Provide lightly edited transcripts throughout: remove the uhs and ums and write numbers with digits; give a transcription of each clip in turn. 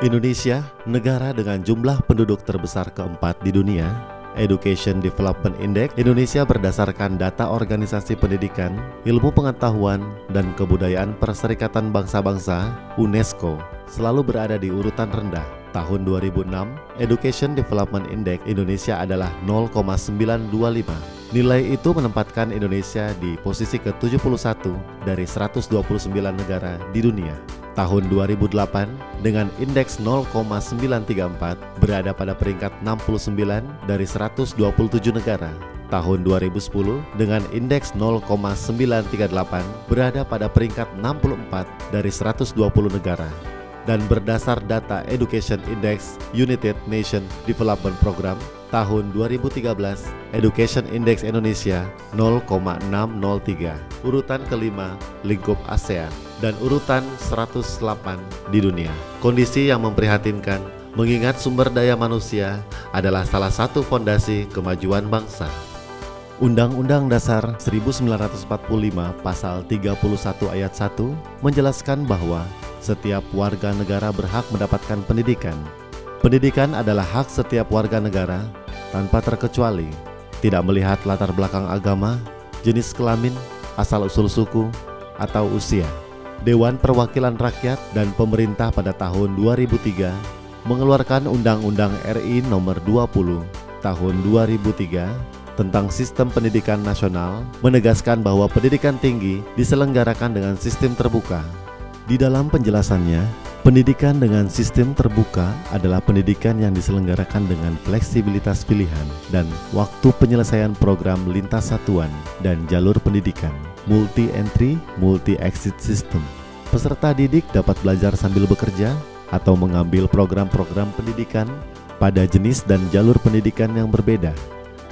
Indonesia, negara dengan jumlah penduduk terbesar keempat di dunia, Education Development Index Indonesia berdasarkan data Organisasi Pendidikan, Ilmu Pengetahuan, dan Kebudayaan Perserikatan Bangsa-Bangsa (UNESCO) selalu berada di urutan rendah. Tahun 2006, Education Development Index Indonesia adalah 0,925. Nilai itu menempatkan Indonesia di posisi ke-71 dari 129 negara di dunia. Tahun 2008 dengan indeks 0,934 berada pada peringkat 69 dari 127 negara. Tahun 2010 dengan indeks 0,938 berada pada peringkat 64 dari 120 negara. Dan berdasar data Education Index United Nations Development Program tahun 2013, Education Index Indonesia 0,603, urutan kelima lingkup ASEAN dan urutan 108 di dunia. Kondisi yang memprihatinkan mengingat sumber daya manusia adalah salah satu fondasi kemajuan bangsa. Undang-Undang Dasar 1945 Pasal 31 Ayat 1 menjelaskan bahwa setiap warga negara berhak mendapatkan pendidikan. Pendidikan adalah hak setiap warga negara tanpa terkecuali, tidak melihat latar belakang agama, jenis kelamin, asal-usul suku, atau usia. Dewan Perwakilan Rakyat dan pemerintah pada tahun 2003 mengeluarkan Undang-Undang RI Nomor 20 Tahun 2003 tentang Sistem Pendidikan Nasional, menegaskan bahwa pendidikan tinggi diselenggarakan dengan sistem terbuka. Di dalam penjelasannya, pendidikan dengan sistem terbuka adalah pendidikan yang diselenggarakan dengan fleksibilitas pilihan dan waktu penyelesaian program lintas satuan dan jalur pendidikan, multi-entry, multi-exit system. Peserta didik dapat belajar sambil bekerja atau mengambil program-program pendidikan pada jenis dan jalur pendidikan yang berbeda,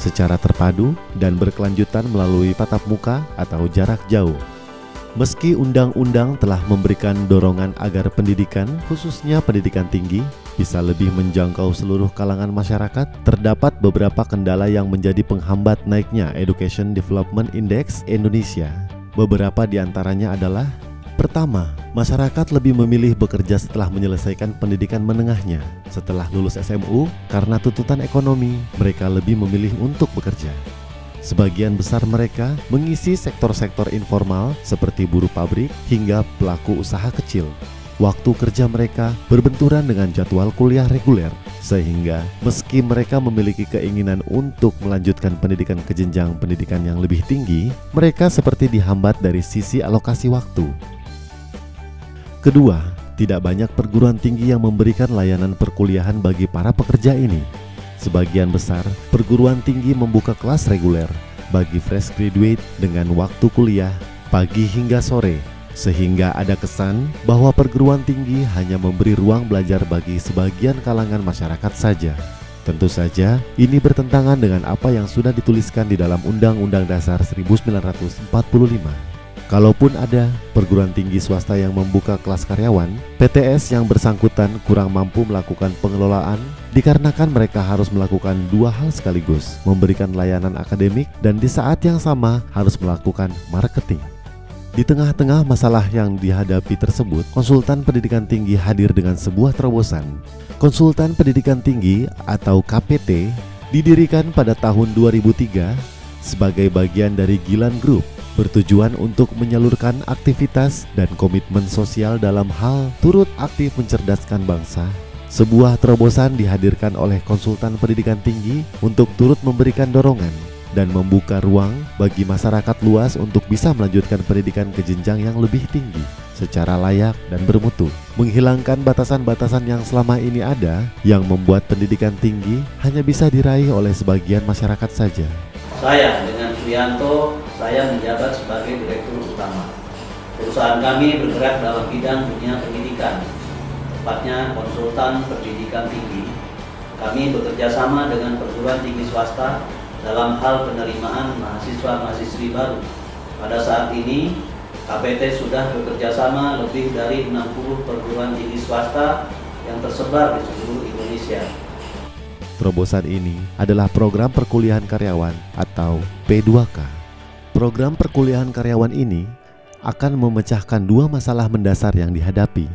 secara terpadu dan berkelanjutan melalui tatap muka atau jarak jauh. Meski undang-undang telah memberikan dorongan agar pendidikan, khususnya pendidikan tinggi, bisa lebih menjangkau seluruh kalangan masyarakat, terdapat beberapa kendala yang menjadi penghambat naiknya Education Development Index Indonesia. Beberapa di antaranya adalah: pertama, masyarakat lebih memilih bekerja setelah menyelesaikan pendidikan menengahnya. Setelah lulus SMU, karena tuntutan ekonomi, mereka lebih memilih untuk bekerja. Sebagian besar mereka mengisi sektor-sektor informal seperti buruh pabrik hingga pelaku usaha kecil. Waktu kerja mereka berbenturan dengan jadwal kuliah reguler, sehingga meski mereka memiliki keinginan untuk melanjutkan pendidikan ke jenjang pendidikan yang lebih tinggi, mereka seperti dihambat dari sisi alokasi waktu. Kedua, tidak banyak perguruan tinggi yang memberikan layanan perkuliahan bagi para pekerja ini. Sebagian besar perguruan tinggi membuka kelas reguler bagi fresh graduate dengan waktu kuliah pagi hingga sore, sehingga ada kesan bahwa perguruan tinggi hanya memberi ruang belajar bagi sebagian kalangan masyarakat saja. Tentu saja ini bertentangan dengan apa yang sudah dituliskan di dalam Undang-Undang Dasar 1945. Kalaupun ada perguruan tinggi swasta yang membuka kelas karyawan, PTS yang bersangkutan kurang mampu melakukan pengelolaan dikarenakan mereka harus melakukan dua hal sekaligus, memberikan layanan akademik dan di saat yang sama harus melakukan marketing. Di tengah-tengah masalah yang dihadapi tersebut, Konsultan Pendidikan Tinggi hadir dengan sebuah terobosan. Konsultan Pendidikan Tinggi atau KPT didirikan pada tahun 2003 sebagai bagian dari Gilan Group, bertujuan untuk menyalurkan aktivitas dan komitmen sosial dalam hal turut aktif mencerdaskan bangsa. Sebuah terobosan dihadirkan oleh konsultan pendidikan tinggi untuk turut memberikan dorongan dan membuka ruang bagi masyarakat luas untuk bisa melanjutkan pendidikan ke jenjang yang lebih tinggi secara layak dan bermutu, menghilangkan batasan-batasan yang selama ini ada yang membuat pendidikan tinggi hanya bisa diraih oleh sebagian masyarakat saja. Saya dengan Suyanto, saya menjabat sebagai Direktur Utama. Perusahaan kami bergerak dalam bidang dunia pendidikan, tepatnya konsultan pendidikan tinggi. Kami bekerja sama dengan perguruan tinggi swasta dalam hal penerimaan mahasiswa-mahasiswi baru. Pada saat ini, KPT sudah bekerja sama lebih dari 60 perguruan tinggi swasta yang tersebar di seluruh Indonesia. Terobosan ini adalah program perkuliahan karyawan atau P2K. Program perkuliahan karyawan ini akan memecahkan dua masalah mendasar yang dihadapi.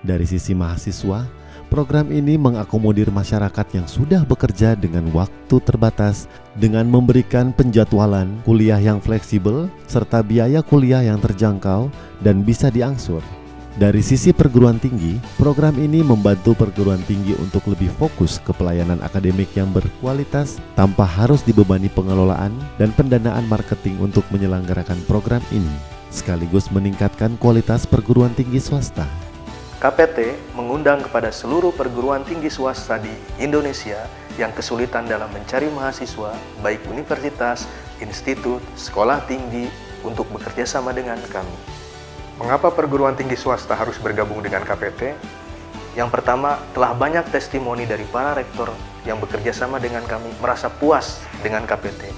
Dari sisi mahasiswa, Program ini mengakomodir masyarakat yang sudah bekerja dengan waktu terbatas dengan memberikan penjadwalan kuliah yang fleksibel serta biaya kuliah yang terjangkau dan bisa diangsur. Dari sisi perguruan tinggi, program ini membantu perguruan tinggi untuk lebih fokus ke pelayanan akademik yang berkualitas tanpa harus dibebani pengelolaan dan pendanaan marketing untuk menyelenggarakan program ini, sekaligus meningkatkan kualitas perguruan tinggi swasta. KPT mengundang kepada seluruh perguruan tinggi swasta di Indonesia yang kesulitan dalam mencari mahasiswa, baik universitas, institut, sekolah tinggi, untuk bekerja sama dengan kami. Mengapa perguruan tinggi swasta harus bergabung dengan KPT? Yang pertama, telah banyak testimoni dari para rektor yang bekerja sama dengan kami merasa puas dengan KPT.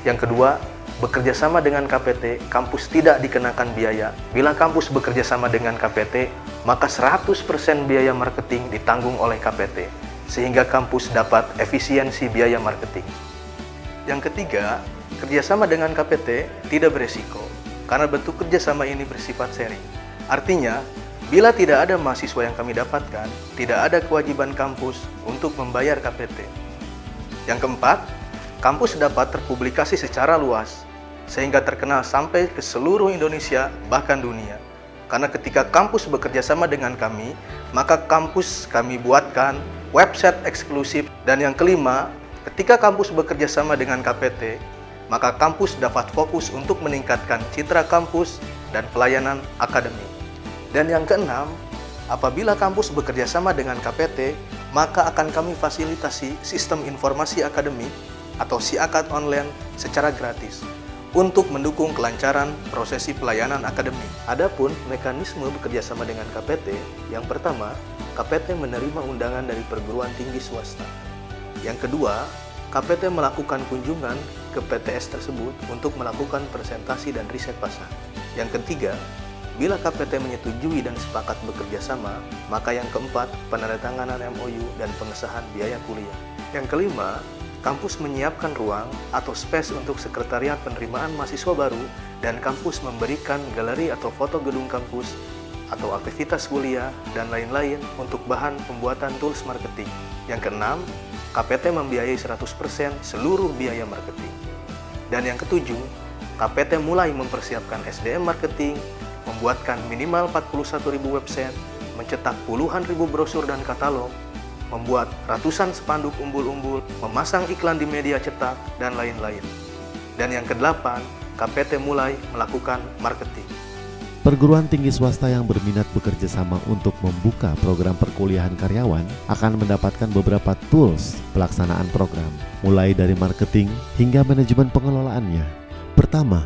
Yang kedua, bekerja sama dengan KPT, kampus tidak dikenakan biaya. Bila kampus bekerja sama dengan KPT, maka 100% biaya marketing ditanggung oleh KPT, sehingga kampus dapat efisiensi biaya marketing. Yang ketiga, kerjasama dengan KPT tidak beresiko, karena bentuk kerjasama ini bersifat sharing. Artinya, bila tidak ada mahasiswa yang kami dapatkan, tidak ada kewajiban kampus untuk membayar KPT. Yang keempat, kampus dapat terpublikasi secara luas, sehingga terkenal sampai ke seluruh Indonesia, bahkan dunia. Karena ketika kampus bekerja sama dengan kami, maka kampus kami buatkan website eksklusif. Dan yang kelima, ketika kampus bekerja sama dengan KPT, maka kampus dapat fokus untuk meningkatkan citra kampus dan pelayanan akademik. Dan yang keenam, apabila kampus bekerja sama dengan KPT, maka akan kami fasilitasi sistem informasi akademik atau SIAKAD online secara gratis untuk mendukung kelancaran prosesi pelayanan akademik. Adapun mekanisme bekerja sama dengan KPT, yang pertama, KPT menerima undangan dari perguruan tinggi swasta. Yang kedua, KPT melakukan kunjungan ke PTS tersebut untuk melakukan presentasi dan riset pasar. Yang ketiga, bila KPT menyetujui dan sepakat bekerja sama, maka yang keempat, penandatanganan MOU dan pengesahan biaya kuliah. Yang kelima, kampus menyiapkan ruang atau space untuk sekretariat penerimaan mahasiswa baru, dan kampus memberikan galeri atau foto gedung kampus atau aktivitas kuliah dan lain-lain untuk bahan pembuatan tools marketing. Yang keenam, KPT membiayai 100% seluruh biaya marketing. Dan yang ketujuh, KPT mulai mempersiapkan SDM marketing, membuatkan minimal 41.000 website, mencetak puluhan ribu brosur dan katalog, membuat ratusan spanduk umbul-umbul, memasang iklan di media cetak, dan lain-lain. Dan yang kedelapan, KPT mulai melakukan marketing. Perguruan tinggi swasta yang berminat bekerja sama untuk membuka program perkuliahan karyawan akan mendapatkan beberapa tools pelaksanaan program, mulai dari marketing hingga manajemen pengelolaannya. Pertama,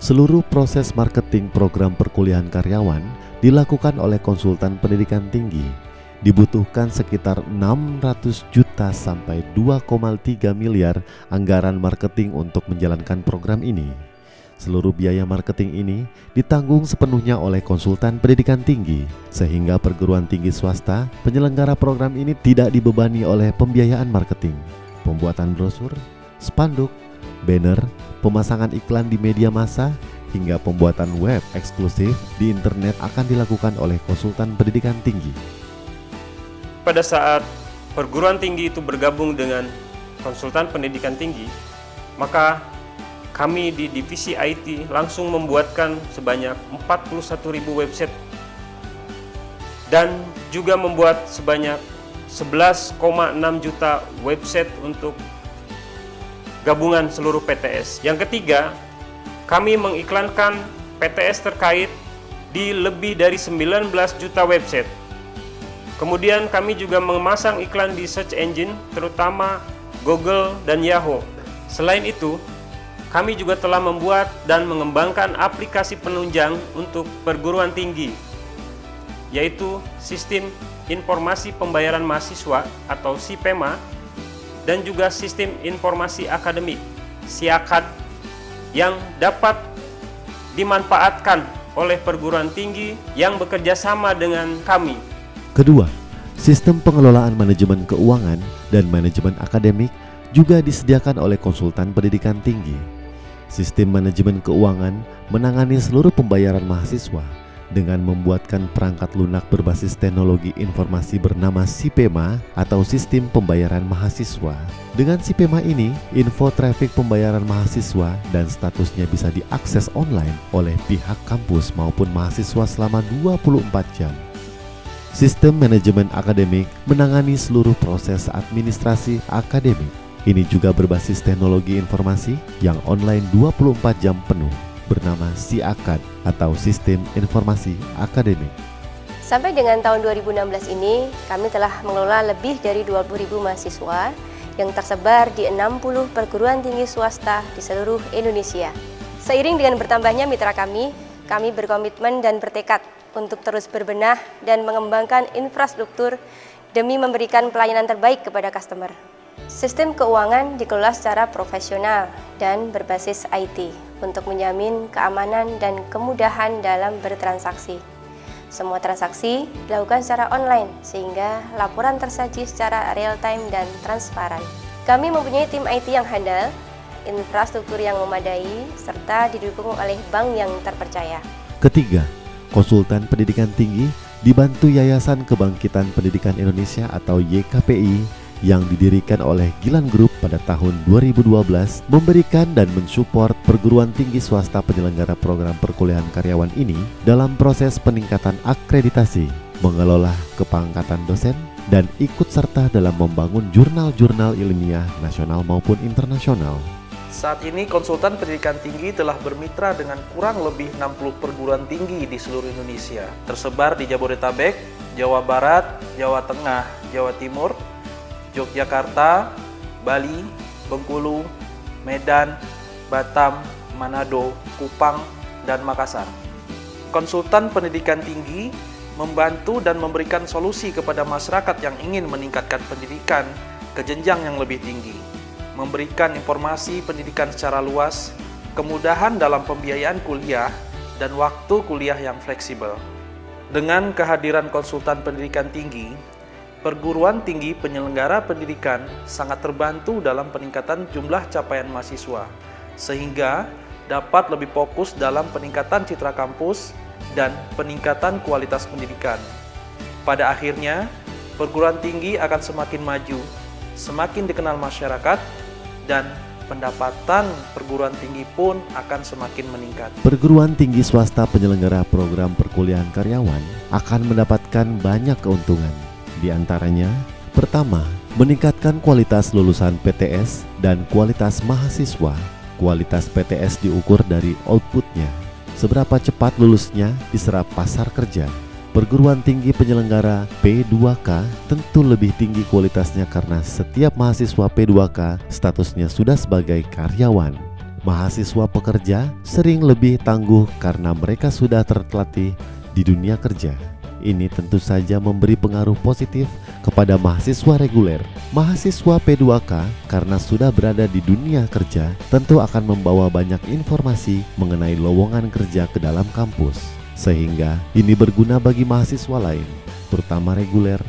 seluruh proses marketing program perkuliahan karyawan dilakukan oleh konsultan pendidikan tinggi. Dibutuhkan sekitar 600 juta sampai 2,3 miliar anggaran marketing untuk menjalankan program ini. Seluruh biaya marketing ini ditanggung sepenuhnya oleh konsultan pendidikan tinggi, sehingga perguruan tinggi swasta penyelenggara program ini tidak dibebani oleh pembiayaan marketing. Pembuatan brosur, spanduk, banner, pemasangan iklan di media massa, hingga pembuatan web eksklusif di internet akan dilakukan oleh konsultan pendidikan tinggi. Pada saat perguruan tinggi itu bergabung dengan konsultan pendidikan tinggi, maka kami di divisi IT langsung membuatkan sebanyak 41.000 website dan juga membuat sebanyak 11,6 juta website untuk gabungan seluruh PTS. Yang ketiga, kami mengiklankan PTS terkait di lebih dari 19 juta website. Kemudian kami juga memasang iklan di search engine, terutama Google dan Yahoo. Selain itu, kami juga telah membuat dan mengembangkan aplikasi penunjang untuk perguruan tinggi, yaitu Sistem Informasi Pembayaran Mahasiswa atau SIPEMA, dan juga Sistem Informasi Akademik SIAKAD yang dapat dimanfaatkan oleh perguruan tinggi yang bekerja sama dengan kami. Kedua, sistem pengelolaan manajemen keuangan dan manajemen akademik juga disediakan oleh konsultan pendidikan tinggi. Sistem manajemen keuangan menangani seluruh pembayaran mahasiswa, dengan membuatkan perangkat lunak berbasis teknologi informasi bernama SIPEMA atau Sistem Pembayaran Mahasiswa. Dengan SIPEMA ini, info trafik pembayaran mahasiswa dan statusnya bisa diakses online oleh pihak kampus maupun mahasiswa selama 24 jam. Sistem manajemen akademik menangani seluruh proses administrasi akademik. Ini juga berbasis teknologi informasi yang online 24 jam penuh, bernama SIAKAD atau Sistem Informasi Akademik. Sampai dengan tahun 2016 ini, kami telah mengelola lebih dari 20.000 mahasiswa yang tersebar di 60 perguruan tinggi swasta di seluruh Indonesia. Seiring dengan bertambahnya mitra kami berkomitmen dan bertekad untuk terus berbenah dan mengembangkan infrastruktur demi memberikan pelayanan terbaik kepada customer. Sistem keuangan dikelola secara profesional dan berbasis IT untuk menjamin keamanan dan kemudahan dalam bertransaksi. Semua transaksi dilakukan secara online sehingga laporan tersaji secara real-time dan transparan. Kami mempunyai tim IT yang handal, infrastruktur yang memadai, serta didukung oleh bank yang terpercaya. Ketiga, konsultan pendidikan tinggi dibantu Yayasan Kebangkitan Pendidikan Indonesia atau YKPI yang didirikan oleh Gilan Group pada tahun 2012 memberikan dan mensupport perguruan tinggi swasta penyelenggara program perkuliahan karyawan ini dalam proses peningkatan akreditasi, mengelola kepangkatan dosen, dan ikut serta dalam membangun jurnal-jurnal ilmiah nasional maupun internasional. Saat ini konsultan pendidikan tinggi telah bermitra dengan kurang lebih 60 perguruan tinggi di seluruh Indonesia, tersebar di Jabodetabek, Jawa Barat, Jawa Tengah, Jawa Timur, Yogyakarta, Bali, Bengkulu, Medan, Batam, Manado, Kupang, dan Makassar. Konsultan pendidikan tinggi membantu dan memberikan solusi kepada masyarakat yang ingin meningkatkan pendidikan ke jenjang yang lebih tinggi, memberikan informasi pendidikan secara luas, kemudahan dalam pembiayaan kuliah, dan waktu kuliah yang fleksibel. Dengan kehadiran konsultan pendidikan tinggi, perguruan tinggi penyelenggara pendidikan sangat terbantu dalam peningkatan jumlah capaian mahasiswa, sehingga dapat lebih fokus dalam peningkatan citra kampus dan peningkatan kualitas pendidikan. Pada akhirnya, perguruan tinggi akan semakin maju, semakin dikenal masyarakat, dan pendapatan perguruan tinggi pun akan semakin meningkat. Perguruan tinggi swasta penyelenggara program perkuliahan karyawan akan mendapatkan banyak keuntungan. Di antaranya, pertama, meningkatkan kualitas lulusan PTS dan kualitas mahasiswa. Kualitas PTS diukur dari outputnya, seberapa cepat lulusnya diserap pasar kerja. Perguruan tinggi penyelenggara P2K tentu lebih tinggi kualitasnya karena setiap mahasiswa P2K statusnya sudah sebagai karyawan. Mahasiswa pekerja sering lebih tangguh karena mereka sudah terlatih di dunia kerja. Ini tentu saja memberi pengaruh positif kepada mahasiswa reguler. Mahasiswa P2K karena sudah berada di dunia kerja tentu akan membawa banyak informasi mengenai lowongan kerja ke dalam kampus, sehingga ini berguna bagi mahasiswa lain, terutama reguler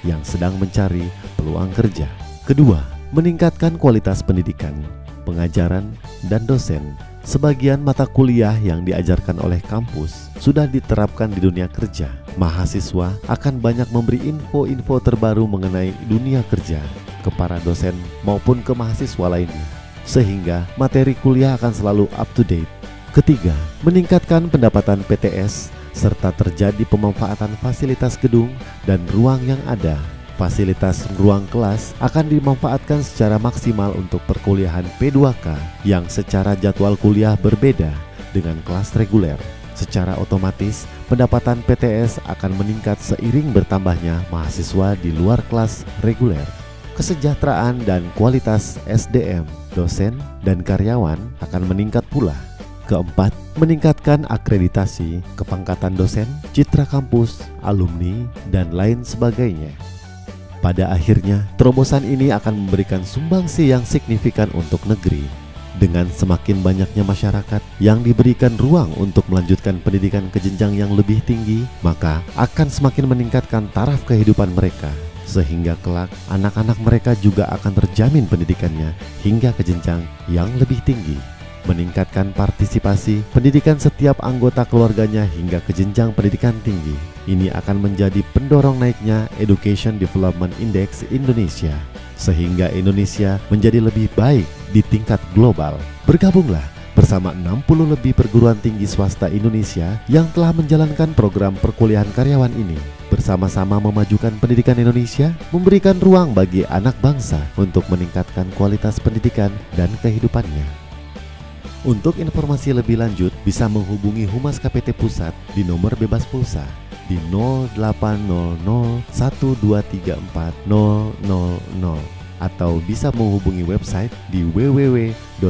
yang sedang mencari peluang kerja. Kedua, meningkatkan kualitas pendidikan, pengajaran, dan dosen. Sebagian mata kuliah yang diajarkan oleh kampus sudah diterapkan di dunia kerja. Mahasiswa akan banyak memberi info-info terbaru mengenai dunia kerja ke para dosen maupun ke mahasiswa lainnya, sehingga materi kuliah akan selalu up to date. Ketiga, meningkatkan pendapatan PTS serta terjadi pemanfaatan fasilitas gedung dan ruang yang ada. Fasilitas ruang kelas akan dimanfaatkan secara maksimal untuk perkuliahan P2K yang secara jadwal kuliah berbeda dengan kelas reguler. Secara otomatis, pendapatan PTS akan meningkat seiring bertambahnya mahasiswa di luar kelas reguler. Kesejahteraan dan kualitas SDM, dosen, dan karyawan akan meningkat pula. Keempat, meningkatkan akreditasi, kepangkatan dosen, citra kampus, alumni, dan lain sebagainya. Pada akhirnya, terobosan ini akan memberikan sumbangsi yang signifikan untuk negeri. Dengan semakin banyaknya masyarakat yang diberikan ruang untuk melanjutkan pendidikan ke jenjang yang lebih tinggi, maka akan semakin meningkatkan taraf kehidupan mereka, sehingga kelak anak-anak mereka juga akan terjamin pendidikannya hingga ke jenjang yang lebih tinggi. meningkatkan partisipasi pendidikan setiap anggota keluarganya hingga ke jenjang pendidikan tinggi. Ini akan menjadi pendorong naiknya Education Development Index Indonesia, sehingga Indonesia menjadi lebih baik di tingkat global. Bergabunglah bersama 60 lebih perguruan tinggi swasta Indonesia yang telah menjalankan program perkuliahan karyawan ini. Bersama-sama memajukan pendidikan Indonesia, memberikan ruang bagi anak bangsa untuk meningkatkan kualitas pendidikan dan kehidupannya. Untuk informasi lebih lanjut, bisa menghubungi Humas KPT Pusat di nomor bebas pulsa di 0800 1234 000 atau bisa menghubungi website di www.kpt.co.id.